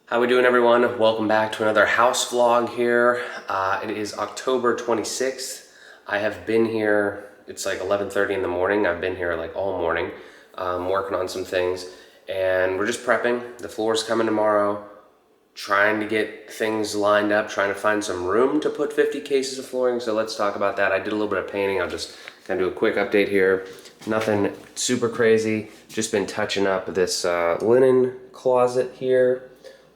How we doing, everyone? Welcome back to another house vlog here. It is October 26th. I have been here, it's like 11:30 in the morning. I've been here like all morning, working on some things, and we're just prepping. The floor's coming tomorrow, trying to get things lined up, trying to find some room to put 50 cases of flooring, so let's talk about that. I did a little bit of painting. I'll just kind of do a quick update here. Nothing super crazy, just been touching up this linen closet here.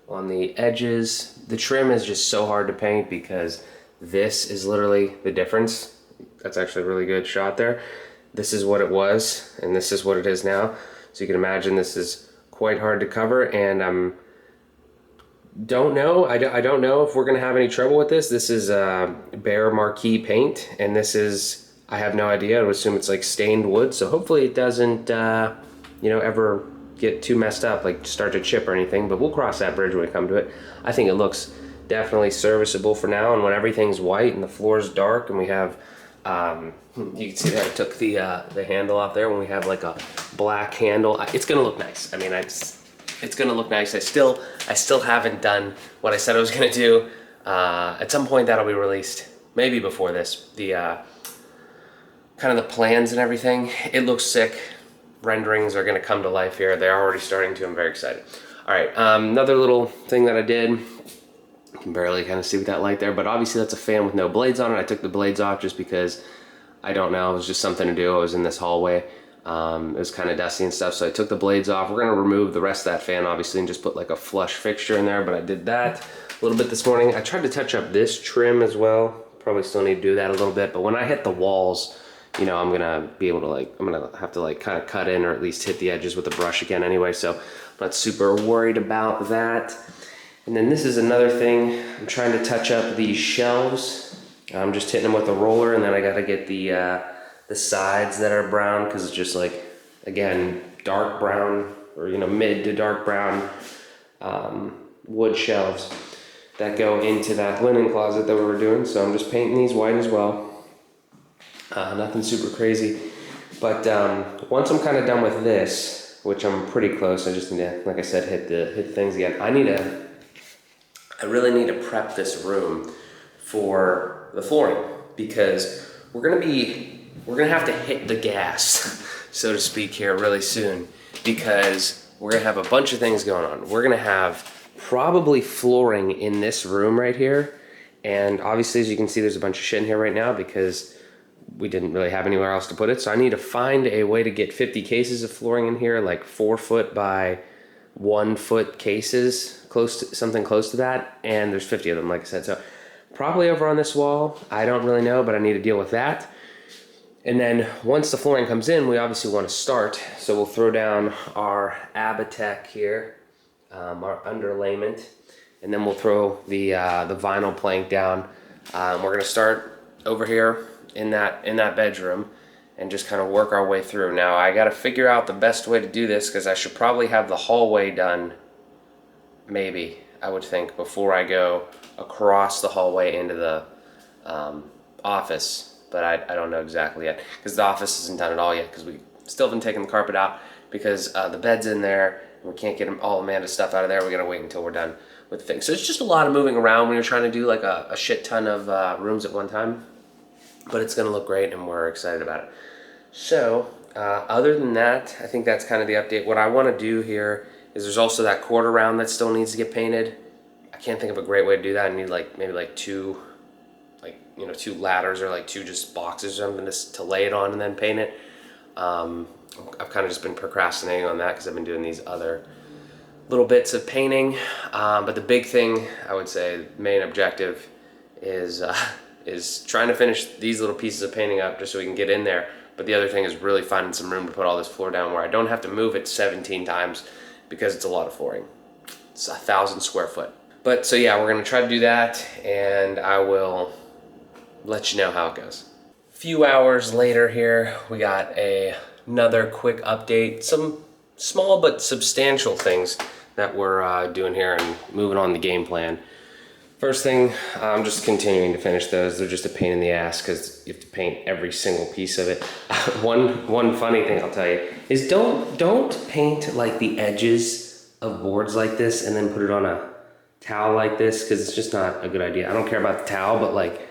On the edges, the trim is just so hard to paint because this is literally the difference. That's actually a really good shot there. This is what it was, and this is what it is now. So you can imagine this is quite hard to cover, and don't know. I don't know if we're gonna have any trouble with this. This is Behr Marquee paint, and this is, I have no idea. I would assume it's like stained wood, so hopefully it doesn't, ever get too messed up, like start to chip or anything, but we'll cross that bridge when we come to it. I think it looks definitely serviceable for now, and when everything's white and the floor's dark and we have, you can see that I took the handle off there. When we have like a black handle, it's gonna look nice. I mean, it's gonna look nice. I still haven't done what I said I was gonna do. At some point that'll be released, maybe before this, the kind of the plans and everything. It looks sick. Renderings are going to come to life here. They're already starting to. I'm very excited. All right, another little thing that I did. You can barely kind of see with that light there, but obviously that's a fan with no blades on it. I took the blades off just because, I don't know, it was just something to do. I was in this hallway. It was kind of dusty and stuff, so I took the blades off. We're going to remove the rest of that fan, obviously, and just put like a flush fixture in there, but I did that a little bit this morning. I tried to touch up this trim as well. Probably still need to do that a little bit, but when I hit the walls, I'm gonna be able to I'm gonna have to kind of cut in or at least hit the edges with a brush again anyway, so I'm not super worried about that. And then this is another thing. I'm trying to touch up these shelves. I'm just hitting them with a roller, and then I gotta get the sides that are brown, because it's just like, again, dark brown, or mid to dark brown wood shelves that go into that linen closet that we were doing. So I'm just painting these white as well. Nothing super crazy, but once I'm kind of done with this, which I'm pretty close, I just need to, like I said, hit things again. I really need to prep this room for the flooring, because we're gonna have to hit the gas, so to speak, here really soon, because we're gonna have a bunch of things going on. We're gonna have probably flooring in this room right here, and obviously, as you can see, there's a bunch of shit in here right now because we didn't really have anywhere else to put it. So I need to find a way to get 50 cases of flooring in here, like 4 foot by 1 foot cases, something close to that. And there's 50 of them, like I said. So probably over on this wall. I don't really know, but I need to deal with that. And then once the flooring comes in, we obviously want to start. So we'll throw down our Abatech here, our Underlayment, and then we'll throw the vinyl plank down. We're gonna start over here in that bedroom and just kind of work our way through. Now I got to figure out the best way to do this, because I should probably have the hallway done, maybe, I would think, before I go across the hallway into the office, but I don't know exactly yet, because the office isn't done at all yet, because we still haven't taken the carpet out, because the bed's in there and we can't get all Amanda's stuff out of there. We gotta wait until we're done with the thing. So it's just a lot of moving around when you're trying to do like a shit ton of rooms at one time. But it's gonna look great, and we're excited about it. So, other than that, I think that's kind of the update. What I wanna do here is, there's also that quarter round that still needs to get painted. I can't think of a great way to do that. I need maybe two ladders, or like 2 just boxes or something to lay it on and then paint it. I've kind of just been procrastinating on that because I've been doing these other little bits of painting. But the big thing, I would say, main objective is trying to finish these little pieces of painting up just so we can get in there. But the other thing is really finding some room to put all this floor down where I don't have to move it 17 times, because it's a lot of flooring. It's 1,000 square foot. But so yeah, we're gonna try to do that, and I will let you know how it goes. A few hours later here, we got another quick update. Some small but substantial things that we're doing here and moving on the game plan. First thing, I'm just continuing to finish those. They're just a pain in the ass because you have to paint every single piece of it. One funny thing I'll tell you is don't paint like the edges of boards like this and then put it on towel like this because it's just not a good idea. I don't care about the towel, but like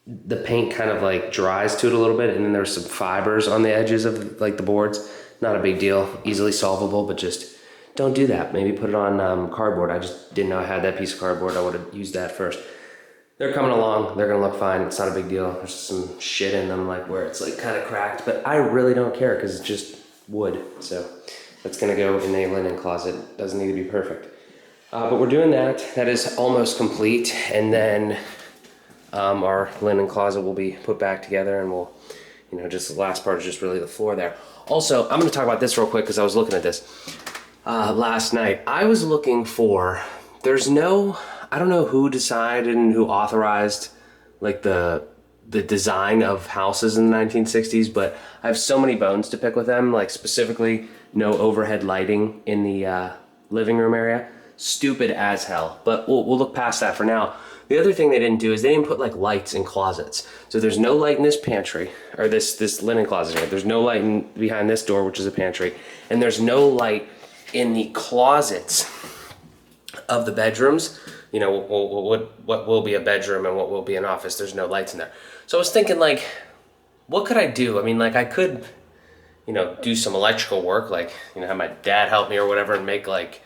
the paint kind of like dries to it a little bit, and then there's some fibers on the edges of like the boards. Not a big deal, easily solvable, but just don't do that. Maybe put it on cardboard. I just didn't know I had that piece of cardboard. I would have used that first. They're coming along. They're gonna look fine. It's not a big deal. There's some shit in them, like where it's like kind of cracked, but I really don't care because it's just wood. So that's gonna go in the linen closet. Doesn't need to be perfect. But we're doing that. That is almost complete. And then our linen closet will be put back together, and we'll, just the last part is just really the floor there. Also, I'm gonna talk about this real quick because I was looking at this last night. I was looking for, I don't know who decided and who authorized like the design of houses in the 1960s, but I have so many bones to pick with them, like specifically no overhead lighting in the living room area. Stupid as hell, but we'll look past that for now. The other thing they didn't do is they didn't put like lights in closets. So there's no light in this pantry, or this linen closet here. There's no light behind this door, which is a pantry, and there's no light in the closets of the bedrooms. What will be a bedroom and what will be an office. There's no lights in there. So I was thinking, like, what could I do? I mean, like, I could, do some electrical work, like, have my dad help me or whatever, and make like,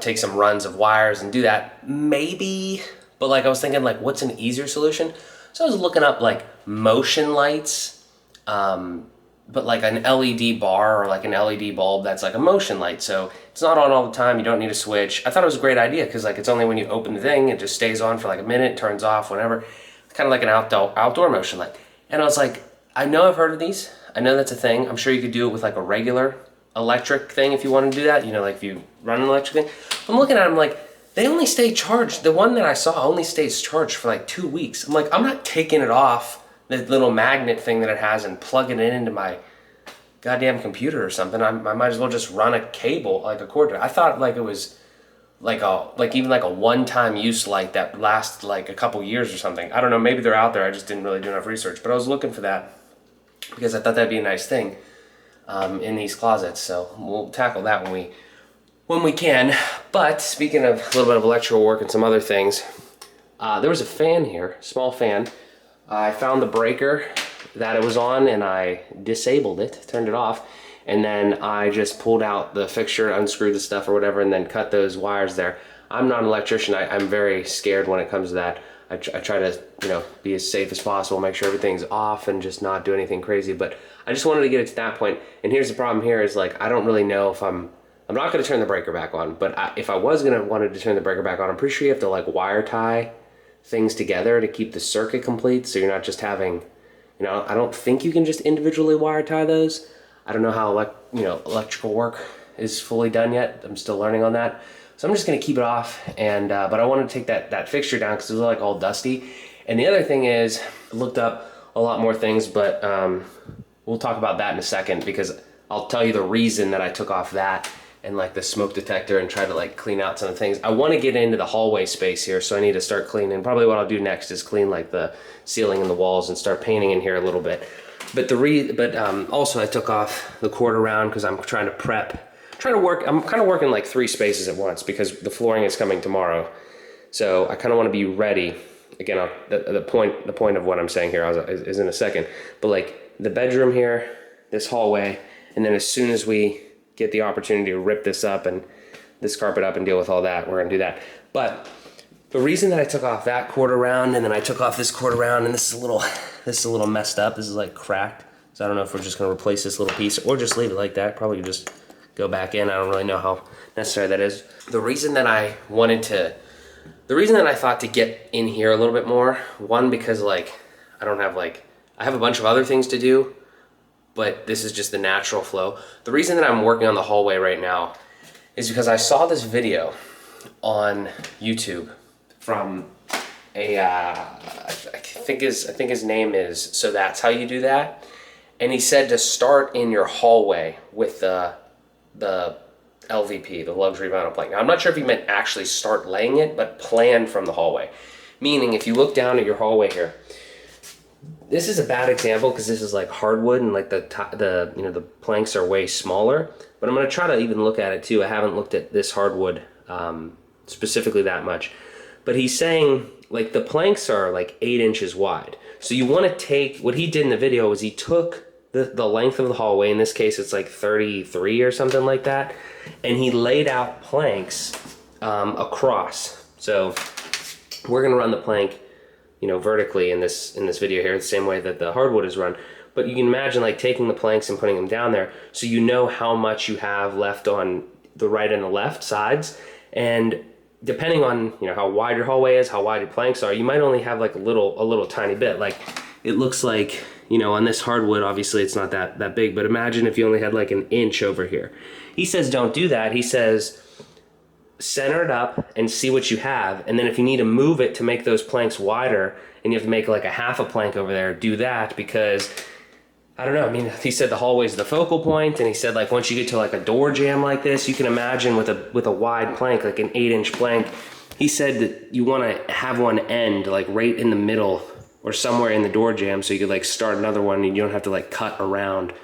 take some runs of wires and do that, maybe. But like, I was thinking, like, what's an easier solution? So I was looking up like motion lights, but like an LED bar or like an LED bulb that's like a motion light. So it's not on all the time. You don't need a switch. I thought it was a great idea because like it's only when you open the thing, it just stays on for like a minute, turns off, whenever. It's kind of like an outdoor motion light. And I was like, I know I've heard of these. I know that's a thing. I'm sure you could do it with like a regular electric thing if you want to do that. Like if you run an electric thing. I'm looking at them like, they only stay charged. The one that I saw only stays charged for like 2 weeks. I'm like, I'm not taking it off the little magnet thing that it has and plugging it into my goddamn computer or something. I might as well just run a cable, like a cord to it. I thought like it was even like a one-time use light that lasts like a couple years or something. I don't know, maybe they're out there. I just didn't really do enough research, but I was looking for that because I thought that'd be a nice thing in these closets. So we'll tackle that when we can. But speaking of a little bit of electrical work and some other things, there was a fan here, small fan. I found the breaker that it was on and I disabled it, turned it off, and then I just pulled out the fixture, unscrewed the stuff or whatever, and then cut those wires there. I'm not an electrician. I'm very scared when it comes to that. I try to be as safe as possible, make sure everything's off and just not do anything crazy. But I just wanted to get it to that point. And here's the problem here is like, I don't really know if I'm not going to turn the breaker back on, but if I was going to wanted to turn the breaker back on, I'm pretty sure you have to like wire tie things together to keep the circuit complete. So you're not just having, I don't think you can just individually wire tie those. I don't know how electrical work is fully done yet. I'm still learning on that. So I'm just going to keep it off. And but I wanted to take that fixture down because it was like all dusty. And the other thing is, I looked up a lot more things, but we'll talk about that in a second because I'll tell you the reason that I took off that and like the smoke detector and try to like clean out some of the things. I want to get into the hallway space here, so I need to start cleaning. Probably what I'll do next is clean like the ceiling and the walls and start painting in here a little bit. But also I took off the cord around because I'm trying to prep. I'm kind of working like 3 spaces at once because the flooring is coming tomorrow. So I kind of want to be ready. Again, the point of what I'm saying here is in a second. But like the bedroom here, this hallway, and then as soon as we get the opportunity to rip this up and this carpet up and deal with all that, we're gonna do that. But the reason that I took off that cord around and then I took off this cord around, and this is a little messed up. This is like cracked. So I don't know if we're just gonna replace this little piece or just leave it like that. Probably just go back in. I don't really know how necessary that is. The reason that I thought to get in here a little bit more, one, because like I have a bunch of other things to do, but this is just the natural flow. The reason that I'm working on the hallway right now is because I saw this video on YouTube from I think his name is So That's How You Do That, and he said to start in your hallway with the LVP, the luxury vinyl plank. Now I'm not sure if he meant actually start laying it, but plan from the hallway. Meaning if you look down at your hallway here, this is a bad example because this is like hardwood and like the planks are way smaller, but I'm going to try to even look at it too. I haven't looked at this hardwood specifically that much. But he's saying like the planks are like 8 inches wide. So you want to take, what he did in the video was he took the length of the hallway, in this case it's like 33 or something like that, and he laid out planks across. So we're gonna run the plank, you know, vertically in this video here, the same way that the hardwood is run. But you can imagine like taking the planks and putting them down there so you know how much you have left on the right and the left sides. And depending on, you know, how wide your hallway is, how wide your planks are, you might only have like a little tiny bit. Like it looks like, you know, on this hardwood, obviously it's not that big, but imagine if you only had like an inch over here. He says don't do that. He says center it up and see what you have, and then if you need to move it to make those planks wider and you have to make like a half a plank over there, do that, because I don't know, I mean, he said the hallway's the focal point, and he said like once you get to like a door jamb like this, you can imagine with a wide plank, like an 8-inch plank, he said that you want to have one end like right in the middle or somewhere in the door jamb, so you could like start another one and you don't have to like cut around,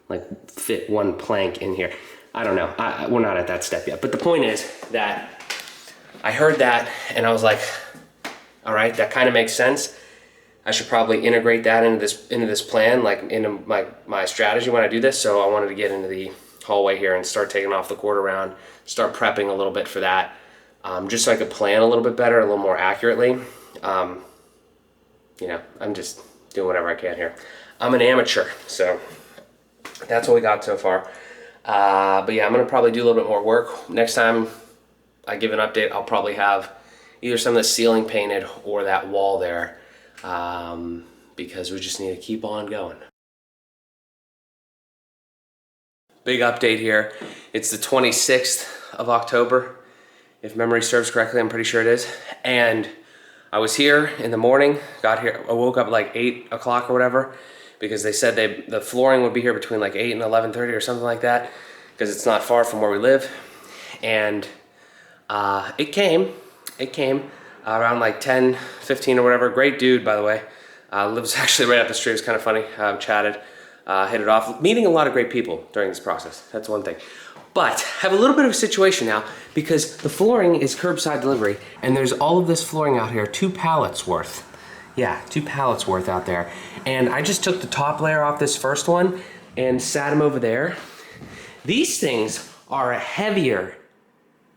like fit one plank in here. I don't know, we're not at that step yet. But the point is that I heard that and I was like, all right, that kind of makes sense. I should probably integrate that into this plan, like into my strategy when I do this. So I wanted to get into the hallway here and start taking off the cord around, start prepping a little bit for that, just so I could plan a little bit better, a little more accurately. You know, I'm just doing whatever I can here. I'm an amateur, so that's what we got so far. But yeah, I'm gonna probably do a little bit more work. Next time I give an update, I'll probably have either some of the ceiling painted or that wall there, because we just need to keep on going. Big update here. It's the 26th of October, if memory serves correctly. I'm pretty sure it is. And I was here in the morning, got here, I woke up like 8 o'clock or whatever, because they said the flooring would be here between like 8 and 11:30 or something like that, because it's not far from where we live. And it came around like 10, 15 or whatever. Great dude, by the way. Lives actually right up the street. It's kind of funny. Chatted, hit it off. Meeting a lot of great people during this process. That's one thing. But have a little bit of a situation now, because the flooring is curbside delivery, and there's all of this flooring out here, 2 pallets worth. Yeah, 2 pallets worth out there. And I just took the top layer off this first one and sat them over there. These things are heavier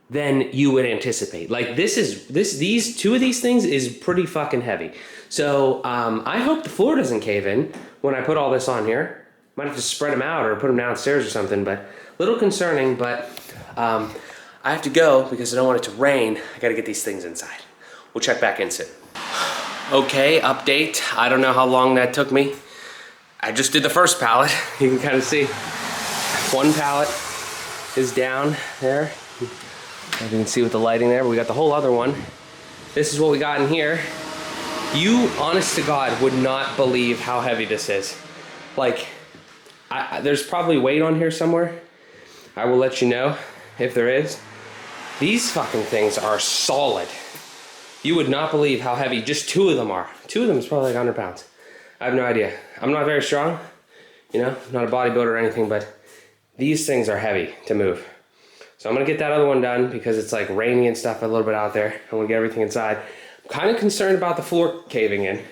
than you would anticipate. Like these 2 of these things is pretty fucking heavy. So I hope the floor doesn't cave in when I put all this on here. Might have to spread them out or put them downstairs or something, but a little concerning. But I have to go because I don't want it to rain. I gotta get these things inside. We'll check back in soon. Okay, update. I don't know how long that took me. I just did the first pallet. You can kind of see 1 pallet is down there. As you can see with the lighting there, but we got the whole other one. This is what we got in here. You, honest to God, would not believe how heavy this is. Like, there's probably weight on here somewhere. I will let you know if there is. These fucking things are solid. You would not believe how heavy just 2 of them are. 2 of them is probably like 100 pounds. I have no idea. I'm not very strong, you know, I'm not a bodybuilder or anything, but these things are heavy to move. So I'm gonna get that other one done because it's like rainy and stuff a little bit out there. I wanna get everything inside. I'm kind of concerned about the floor caving in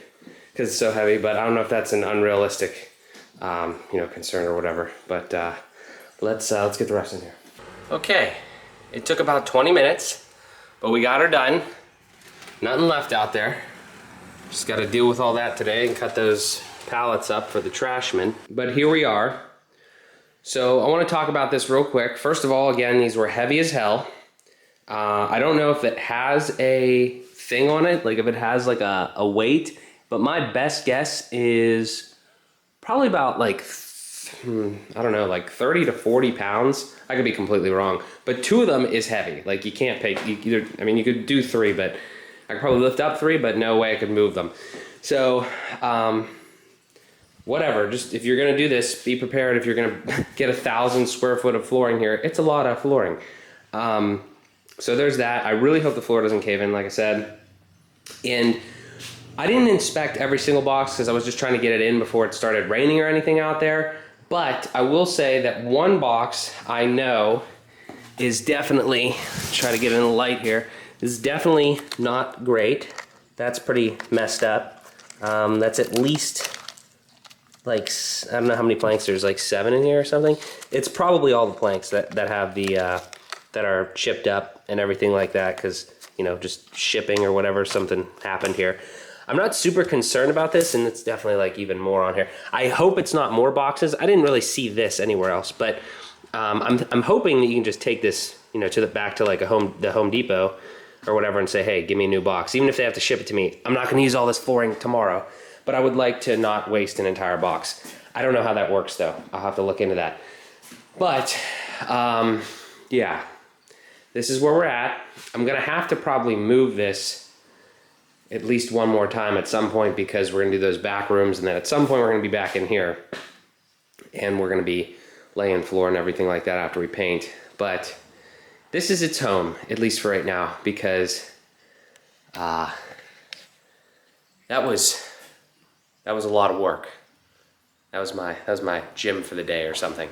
because it's so heavy, but I don't know if that's an unrealistic, you know, concern or whatever. But let's get the rest in here. Okay, it took about 20 minutes, but we got her done. Nothing left out there. Just got to deal with all that today and cut those pallets up for the trashmen. But here we are. So I want to talk about this real quick. First of all, again, these were heavy as hell. I don't know if it has a thing on it, like if it has like a weight, but my best guess is probably about like, I don't know, like 30 to 40 pounds. I could be completely wrong, but 2 of them is heavy. Like you can't pay, either, I mean, you could do 3, but I could probably lift up 3, but no way I could move them. So, whatever, just if you're gonna do this, be prepared. If you're gonna get 1,000 square foot of flooring here, it's a lot of flooring. So there's that. I really hope the floor doesn't cave in, like I said. And I didn't inspect every single box because I was just trying to get it in before it started raining or anything out there. But I will say that one box I know is definitely, try to get in the light here, is definitely not great. That's pretty messed up. That's at least like, I don't know how many planks there's, like 7 in here or something. It's probably all the planks that have the, that are chipped up and everything like that, because, you know, just shipping or whatever, something happened here. I'm not super concerned about this, and it's definitely like even more on here. I hope it's not more boxes. I didn't really see this anywhere else, but I'm hoping that you can just take this, you know, to the back to like the Home Depot or whatever and say, hey, give me a new box. Even if they have to ship it to me, I'm not gonna use all this flooring tomorrow, but I would like to not waste an entire box. I don't know how that works though. I'll have to look into that. But yeah, this is where we're at. I'm gonna have to probably move this at least one more time at some point, because we're gonna do those back rooms, and then at some point we're gonna be back in here and we're gonna be laying floor and everything like that after we paint. But this is its home, at least for right now, because that was a lot of work. That was my gym for the day or something.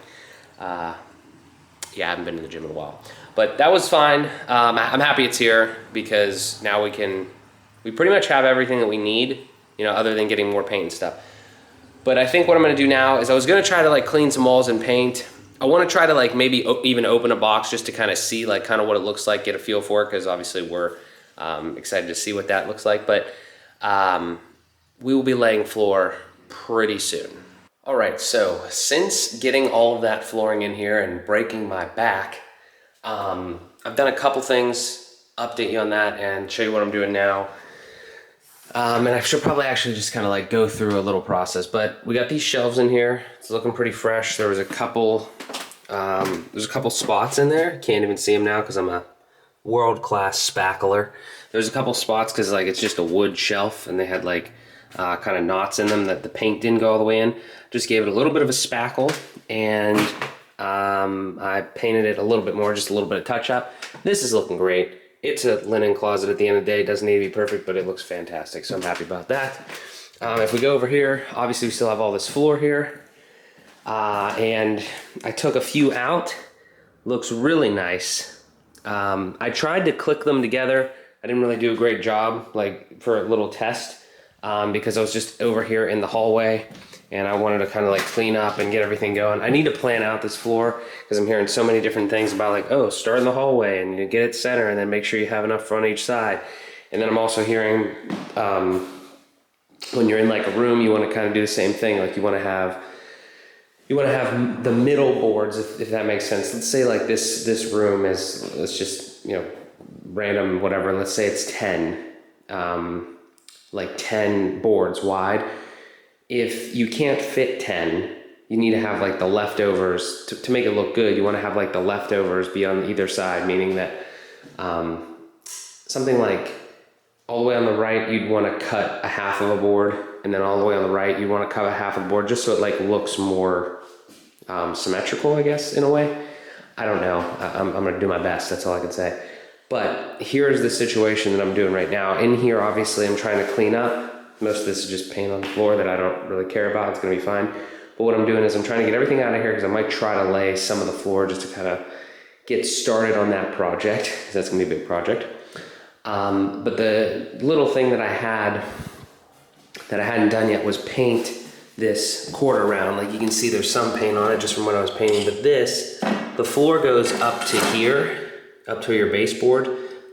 Yeah, I haven't been to the gym in a while, but that was fine. I'm happy it's here, because now we pretty much have everything that we need, you know, other than getting more paint and stuff. But I think what I'm gonna do now is I was gonna try to like clean some walls and paint. I wanna try to like maybe even open a box just to kind of see like kind of what it looks like, get a feel for it, because obviously we're excited to see what that looks like. But we will be laying floor pretty soon. All right, so since getting all of that flooring in here and breaking my back, I've done a couple things, update you on that and show you what I'm doing now. And I should probably actually just kind of like go through a little process, but we got these shelves in here. It's looking pretty fresh. There was a couple, there's a couple spots in there. Can't even see them now because I'm a world-class spackler. There's a couple spots because like it's just a wood shelf, and they had like kind of knots in them that the paint didn't go all the way in. Just gave it a little bit of a spackle, and I painted it a little bit more, just a little bit of touch up. This is looking great. It's a linen closet at the end of the day. It doesn't need to be perfect, but it looks fantastic, so I'm happy about that. If we go over here, obviously we still have all this floor here. And I took a few out. Looks really nice. I tried to click them together. I didn't really do a great job, like for a little test, because I was just over here in the hallway, and I wanted to kind of like clean up and get everything going. I need to plan out this floor, because I'm hearing so many different things about like, oh, start in the hallway and you get it center, and then make sure you have enough on each side. And then I'm also hearing when you're in like a room, you want to kind of do the same thing. Like you want to have the middle boards, if that makes sense. Let's say like this room is, let's just, you know, random whatever. Let's say it's 10, like 10 boards wide. If you can't fit 10, you need to have like the leftovers to make it look good. You want to have like the leftovers be on either side, meaning that something like all the way on the right, you'd want to cut a half of a board, and then all the way on the right, you'd want to cut a half of a board, just so it like looks more symmetrical, I guess, in a way. I don't know. I'm going to do my best. That's all I can say. But here's the situation that I'm doing right now. In here, obviously, I'm trying to clean up. Most of this is just paint on the floor that I don't really care about. It's gonna be fine. But what I'm doing is I'm trying to get everything out of here, because I might try to lay some of the floor just to kind of get started on that project, because that's gonna be a big project. But the little thing that I hadn't done yet was paint this quarter round. Like you can see there's some paint on it just from when I was painting, but the floor goes up to here, up to your baseboard.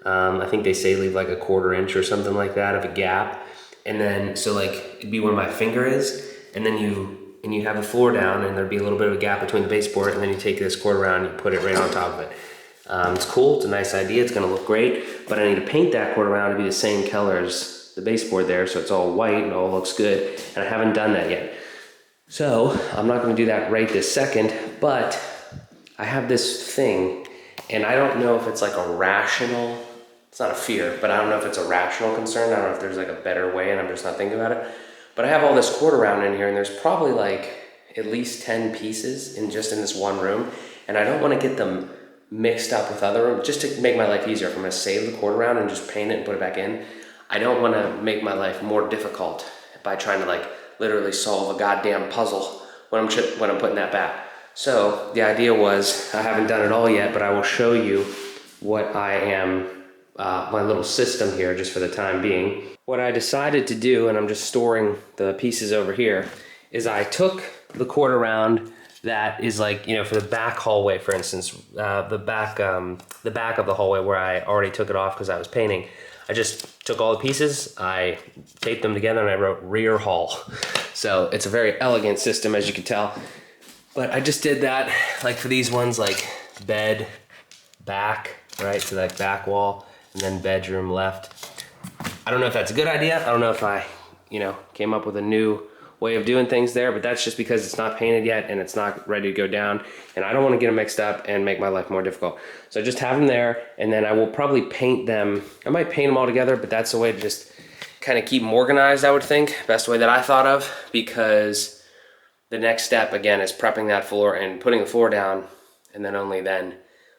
I think they say leave like a 1/4 inch or something like that of a gap. And then, so like, it'd be where my finger is, and then you have the floor down, and there'd be a little bit of a gap between the baseboard, and then you take this quarter round and you put it right on top of it. It's cool, it's a nice idea, it's gonna look great, but I need to paint that quarter round to be the same color as the baseboard there, so it's all white and all looks good, and I haven't done that yet. So, I'm not gonna do that right this second, but I have this thing, and I don't know if it's like a rational, it's not a fear, but I don't know if it's a rational concern. I don't know if there's like a better way and I'm just not thinking about it. But I have all this quarter round in here, and there's probably like at least 10 pieces in this one room. And I don't want to get them mixed up with other rooms, just to make my life easier. If I'm gonna save the quarter round and just paint it and put it back in, I don't want to make my life more difficult by trying to like literally solve a goddamn puzzle when I'm putting that back. So the idea was, I haven't done it all yet, but I will show you what I am my little system here just for the time being. What I decided to do, and I'm just storing the pieces over here, is I took the quarter round that is like, you know, for the back hallway, for instance, the back of the hallway where I already took it off because I was painting. I just took all the pieces, I taped them together, and I wrote rear hall. So it's a very elegant system, as you can tell. But I just did that, like for these ones, like bed, back, right? So like back wall, and then bedroom left. I don't know if that's a good idea. I don't know if I, you know, came up with a new way of doing things there, but that's just because it's not painted yet and it's not ready to go down, and I don't want to get them mixed up and make my life more difficult. So I just have them there, and then I will probably paint them. I might paint them all together, but that's a way to just kind of keep them organized, I would think. Best way that I thought of, because the next step, again, is prepping that floor and putting the floor down, and then only then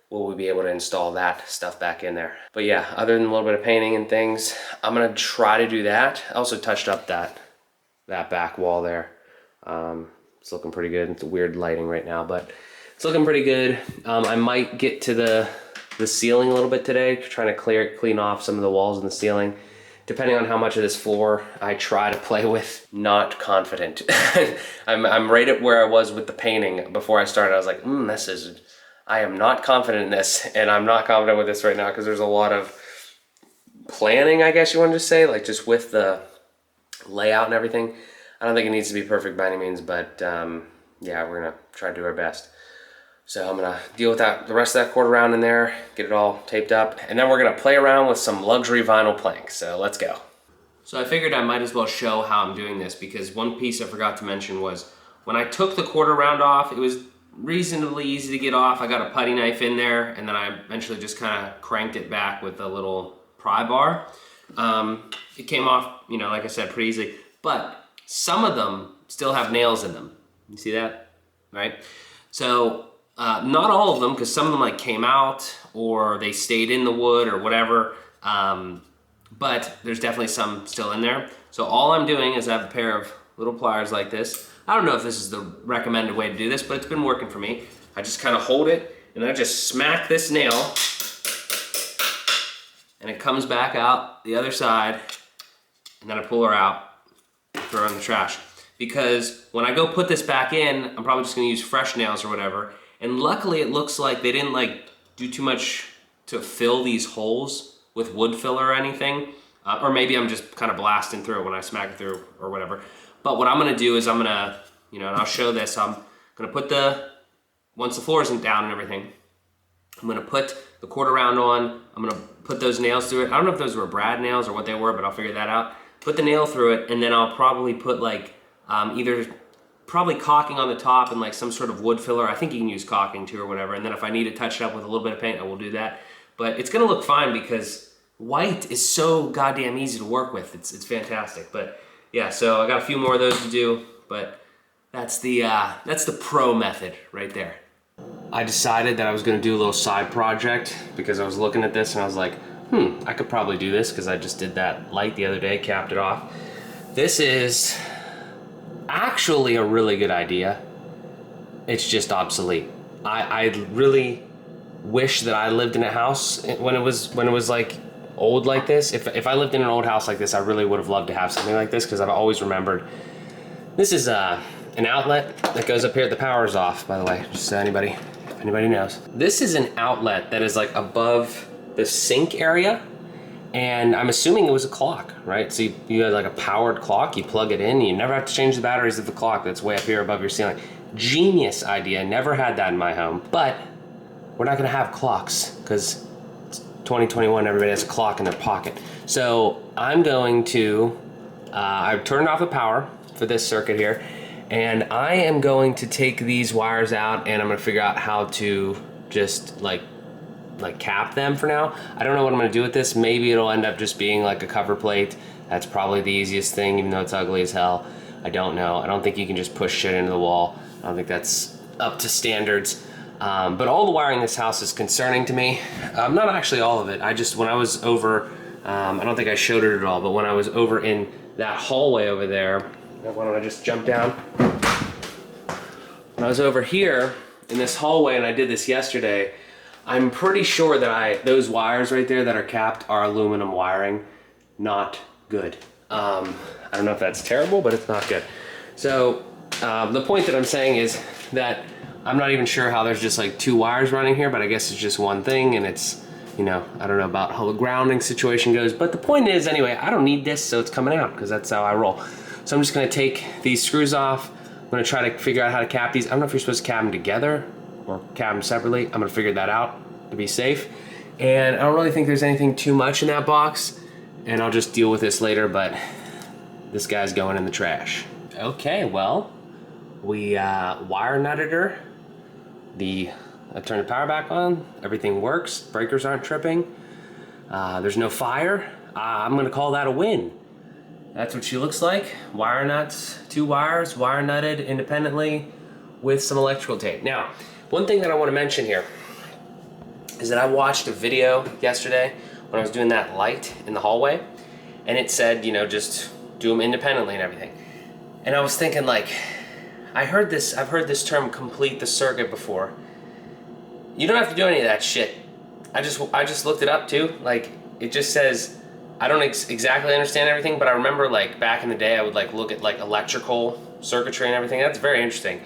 will we be able to install that stuff back in there. But yeah, other than a little bit of painting and things, I'm gonna try to do that. I also touched up that back wall there. It's looking pretty good. It's weird lighting right now, but it's looking pretty good. I might get to the ceiling a little bit today, trying to clean off some of the walls in the ceiling. Depending on how much of this floor I try to play with, not confident. I'm right at where I was with the painting before I started. I was like, I am not confident in this, and I'm not confident with this right now because there's a lot of planning, I guess you want to say, like just with the layout and everything. I don't think it needs to be perfect by any means, but yeah, we're gonna try to do our best. So I'm gonna deal with that, the rest of that quarter round in there, get it all taped up, and then we're gonna play around with some luxury vinyl planks. So let's go. So I figured I might as well show how I'm doing this, because one piece I forgot to mention was when I took the quarter round off, it was reasonably easy to get off. I got a putty knife in there, and then I eventually just kind of cranked it back with a little pry bar. It came off, you know, like I said, pretty easily, but some of them still have nails in them. You see that, right? So not all of them, because some of them like came out or they stayed in the wood or whatever, but there's definitely some still in there. So all I'm doing is I have a pair of little pliers like this. I don't know if this is the recommended way to do this, but it's been working for me. I just kind of hold it and I just smack this nail, and it comes back out the other side, and then I pull her out, throw her in the trash. Because when I go put this back in, I'm probably just gonna use fresh nails or whatever. And luckily it looks like they didn't like do too much to fill these holes with wood filler or anything. Or maybe I'm just kind of blasting through it when I smack it through or whatever. But what I'm gonna do is I'm gonna, you know, and I'll show this, I'm gonna put once the floor isn't down and everything, I'm gonna put the quarter round on, I'm gonna put those nails through it. I don't know if those were brad nails or what they were, but I'll figure that out. Put the nail through it, and then I'll probably put like, either probably caulking on the top and like some sort of wood filler. I think you can use caulking too or whatever. And then if I need to touch it up with a little bit of paint, I will do that. But it's gonna look fine because white is so goddamn easy to work with. It's fantastic. But yeah, so I got a few more of those to do, but that's the pro method right there. I decided that I was gonna do a little side project because I was looking at this and I was like, I could probably do this because I just did that light the other day, capped it off. This is actually a really good idea. It's just obsolete. I really wish that I lived in a house when it was like old like this. If I lived in an old house like this, I really would have loved to have something like this, because I've always remembered. This is an outlet that goes up here. The power's off, by the way, just so anybody knows. This is an outlet that is like above the sink area, and I'm assuming it was a clock, right? So you had like a powered clock, you plug it in, you never have to change the batteries of the clock that's way up here above your ceiling. Genius idea, never had that in my home. But we're not gonna have clocks because it's 2021, everybody has a clock in their pocket. So I'm going to, I've turned off the power for this circuit here, and I am going to take these wires out and I'm gonna figure out how to just like cap them for now. I don't know what I'm gonna do with this. Maybe it'll end up just being like a cover plate. That's probably the easiest thing, even though it's ugly as hell. I don't know. I don't think you can just push shit into the wall. I don't think that's up to standards. But all the wiring in this house is concerning to me. Not actually all of it. When I was over, I don't think I showed it at all, but when I was over in that hallway over there, why don't I just jump down? When I was over here in this hallway, and I did this yesterday, I'm pretty sure that those wires right there that are capped are aluminum wiring. Not good. I don't know if that's terrible, but it's not good. So the point that I'm saying is that I'm not even sure how there's just like 2 wires running here, but I guess it's just one thing, and it's, you know, I don't know about how the grounding situation goes, but the point is, anyway, I don't need this, so it's coming out, because that's how I roll. So I'm just gonna take these screws off. I'm gonna try to figure out how to cap these. I don't know if you're supposed to cap them together or cap them separately. I'm gonna figure that out to be safe. And I don't really think there's anything too much in that box, and I'll just deal with this later, but this guy's going in the trash. Okay, well, we wire nutted her. I turned the power back on, everything works, breakers aren't tripping, there's no fire. I'm gonna call that a win. That's what she looks like. Wire nuts, 2 wires, wire nutted independently with some electrical tape. Now, one thing that I wanna mention here is that I watched a video yesterday when I was doing that light in the hallway, and it said, you know, just do them independently and everything. And I was thinking, like, I've heard this term complete the circuit before. You don't have to do any of that shit. I just looked it up too. Like, it just says, I don't exactly understand everything, but I remember, like, back in the day I would like look at like electrical circuitry and everything. That's very interesting.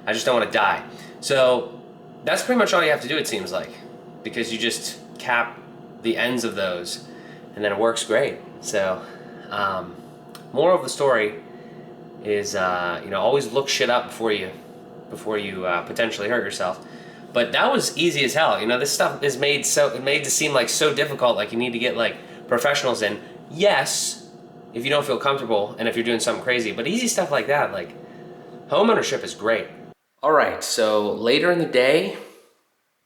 I just don't want to die. So that's pretty much all you have to do, it seems like, because you just cap the ends of those and then it works great. So moral of the story is, you know, always look shit up before you potentially hurt yourself. But that was easy as hell. You know, this stuff is made to seem like so difficult, like you need to get like professionals in. Yes, if you don't feel comfortable and if you're doing something crazy, but easy stuff like that, like home ownership is great. All right, so later in the day,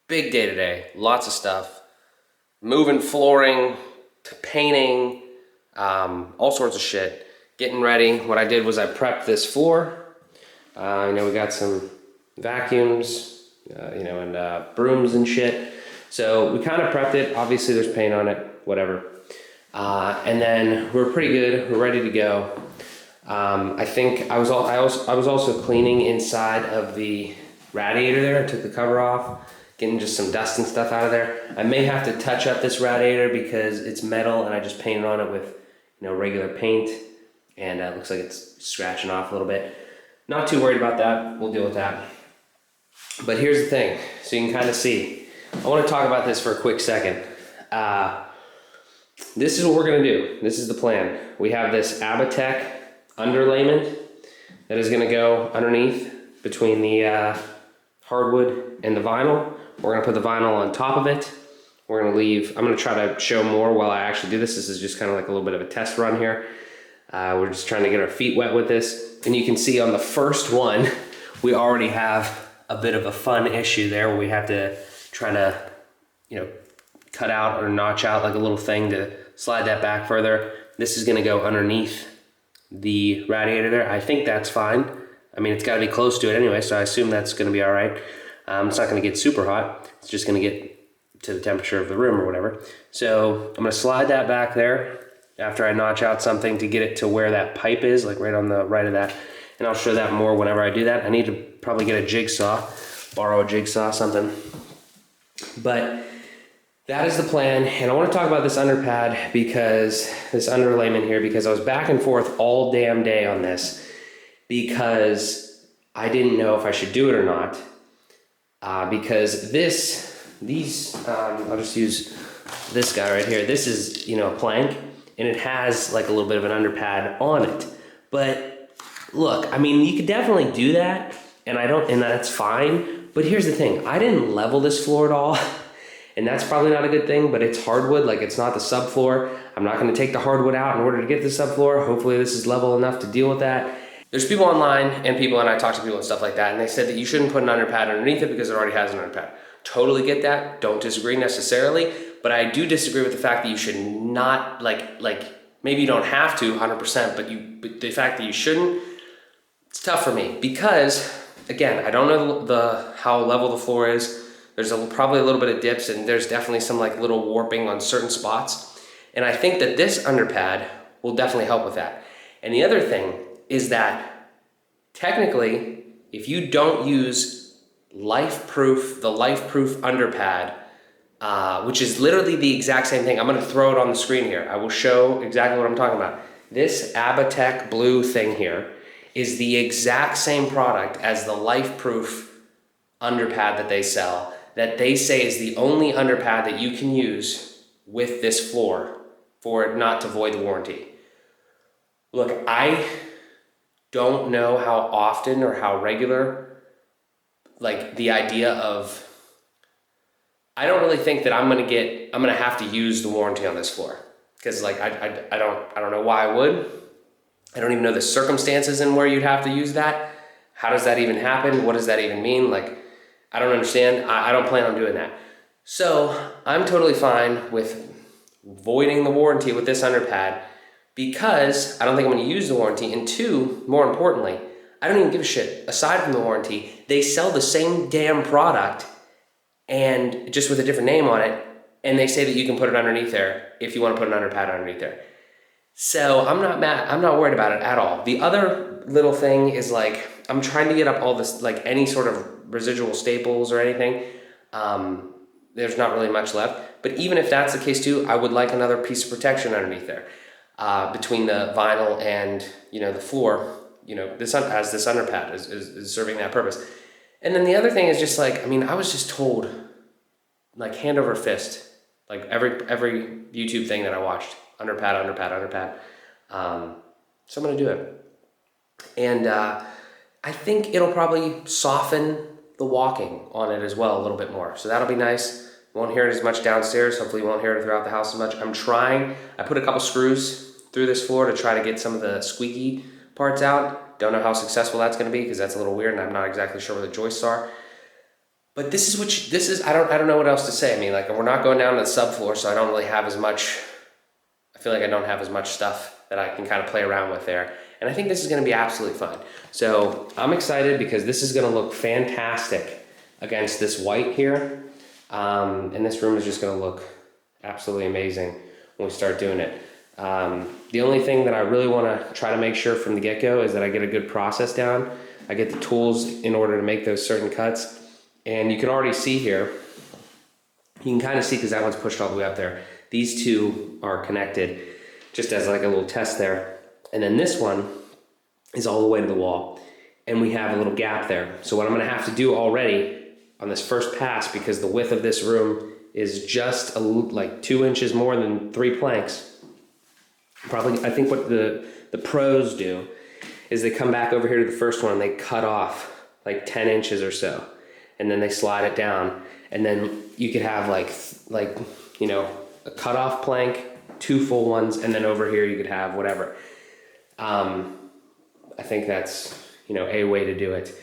big day today, lots of stuff. Moving flooring, painting, all sorts of shit. Getting ready. What I did was I prepped this floor. You know, we got some vacuums, you know, and brooms and shit. So we kind of prepped it. Obviously there's paint on it, whatever. And then we're pretty good. We're ready to go. I think I was also cleaning inside of the radiator there. I took the cover off, getting just some dust and stuff out of there. I may have to touch up this radiator because it's metal and I just painted on it with, you know, regular paint, and it looks like it's scratching off a little bit. Not too worried about that. We'll deal with that. But here's the thing, so you can kind of see. I want to talk about this for a quick second. This is what we're gonna do. This is the plan. We have this Abatech underlayment that is gonna go underneath between the hardwood and the vinyl. We're gonna put the vinyl on top of it. We're gonna leave, I'm gonna try to show more while I actually do this. This is just kind of like a little bit of a test run here. We're just trying to get our feet wet with this. And you can see on the first one, we already have a bit of a fun issue there where we have to try to, you know, cut out or notch out like a little thing to slide that back further. This is gonna go underneath the radiator there. I think that's fine. I mean, it's gotta be close to it anyway, so I assume that's gonna be all right. It's not gonna get super hot. It's just gonna get to the temperature of the room or whatever. So I'm gonna slide that back there after I notch out something to get it to where that pipe is, like right on the right of that. And I'll show that more whenever I do that. I need to probably get a jigsaw, borrow a jigsaw, something. But that is the plan. And I want to talk about this underpad, because this underlayment here, because I was back and forth all damn day on this because I didn't know if I should do it or not. Because I'll just use this guy right here. This is, you know, a plank, and it has like a little bit of an underpad on it. But look, I mean, you could definitely do that, and that's fine. But here's the thing, I didn't level this floor at all, and that's probably not a good thing, but it's hardwood, like it's not the subfloor. I'm not gonna take the hardwood out in order to get the subfloor. Hopefully this is level enough to deal with that. There's people online and I talk to people and stuff like that, and they said that you shouldn't put an underpad underneath it because it already has an underpad. Totally get that, don't disagree necessarily, but I do disagree with the fact that you should not, like maybe you don't have to 100%, but the fact that you shouldn't, it's tough for me because, again, I don't know how level the floor is. There's probably a little bit of dips, and there's definitely some like little warping on certain spots. And I think that this underpad will definitely help with that. And the other thing is that technically, if you don't use the Lifeproof underpad, which is literally the exact same thing. I'm gonna throw it on the screen here. I will show exactly what I'm talking about. This Abatech blue thing here is the exact same product as the Lifeproof underpad that they sell, that they say is the only underpad that you can use with this floor for it not to void the warranty. Look, I don't know how often or how regular, like the idea of, I don't really think that I'm gonna have to use the warranty on this floor. Because like I don't know why I would. I don't even know the circumstances in where you'd have to use that. How does that even happen? What does that even mean? Like, I don't understand. I don't plan on doing that. So I'm totally fine with voiding the warranty with this underpad because I don't think I'm gonna use the warranty. And two, more importantly, I don't even give a shit. Aside from the warranty, they sell the same damn product and just with a different name on it. And they say that you can put it underneath there if you want to put an underpad underneath there. So I'm not mad. I'm not worried about it at all. The other little thing is like, I'm trying to get up all this, like any sort of residual staples or anything. There's not really much left. But even if that's the case too, I would like another piece of protection underneath there between the vinyl and, you know, the floor, you know, this underpad is serving that purpose. And then the other thing is just like, I mean, I was just told like hand over fist, like every YouTube thing that I watched, underpad. So I'm gonna do it. And I think it'll probably soften the walking on it as well a little bit more. So that'll be nice. You won't hear it as much downstairs. Hopefully you won't hear it throughout the house as much. I'm trying. I put a couple screws through this floor to try to get some of the squeaky parts out. Don't know how successful that's gonna be because that's a little weird and I'm not exactly sure where the joists are. But this is I don't know what else to say. I mean, like, we're not going down to the subfloor, so I don't really have as much, I feel like I don't have as much stuff that I can kind of play around with there. And I think this is gonna be absolutely fine. So I'm excited because this is gonna look fantastic against this white here. And this room is just gonna look absolutely amazing when we start doing it. The only thing that I really wanna try to make sure from the get-go is that I get a good process down. I get the tools in order to make those certain cuts. And you can already see here, you can kind of see because that one's pushed all the way up there. These two are connected just as like a little test there. And then this one is all the way to the wall. And we have a little gap there. So what I'm gonna have to do already on this first pass, because the width of this room is just like 2 inches more than 3 planks. Probably, I think what the pros do is they come back over here to the first one and they cut off like 10 inches or so. And then they slide it down, and then you could have like you know, a cutoff plank, 2 full ones, and then over here you could have whatever. I think that's, you know, a way to do it.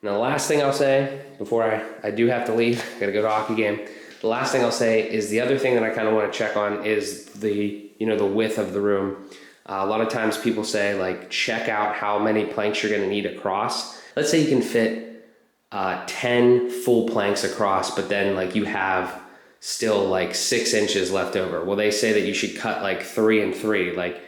Now the last thing I'll say before I do have to leave, I gotta go to a hockey game. The last thing I'll say is the other thing that I kind of want to check on is the, you know, the width of the room. A lot of times people say like check out how many planks you're gonna need across. Let's say you can fit 10 full planks across, but then like you have still like 6 inches left over. Well, they say that you should cut like 3 and 3, like,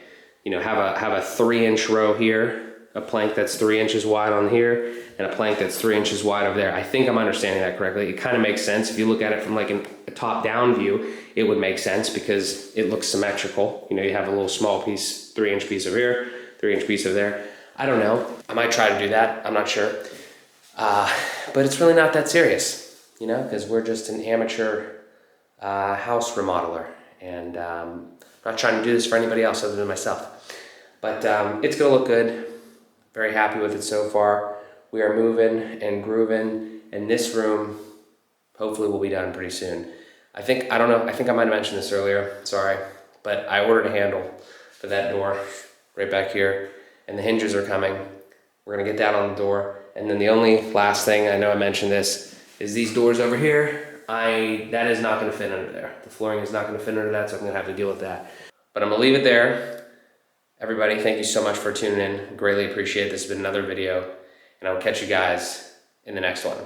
you know, have a 3-inch row here, a plank that's 3 inches wide on here, and a plank that's 3 inches wide over there. I think I'm understanding that correctly. It kind of makes sense. If you look at it from like a top-down view, it would make sense because it looks symmetrical. You know, you have a little small piece, 3-inch piece over here, 3-inch piece over there. I don't know. I might try to do that. I'm not sure. But it's really not that serious, you know, because we're just an amateur house remodeler, and I'm not trying to do this for anybody else other than myself. But it's gonna look good. Very happy with it so far. We are moving and grooving, and this room hopefully will be done pretty soon. I think I might have mentioned this earlier, sorry, but I ordered a handle for that door right back here, and the hinges are coming. We're gonna get down on the door. And then the only last thing, I know I mentioned this, is these doors over here. That is not gonna fit under there. The flooring is not gonna fit under that, so I'm gonna have to deal with that. But I'm gonna leave it there. Everybody, thank you so much for tuning in. Greatly appreciate it. This has been another video, and I will catch you guys in the next one.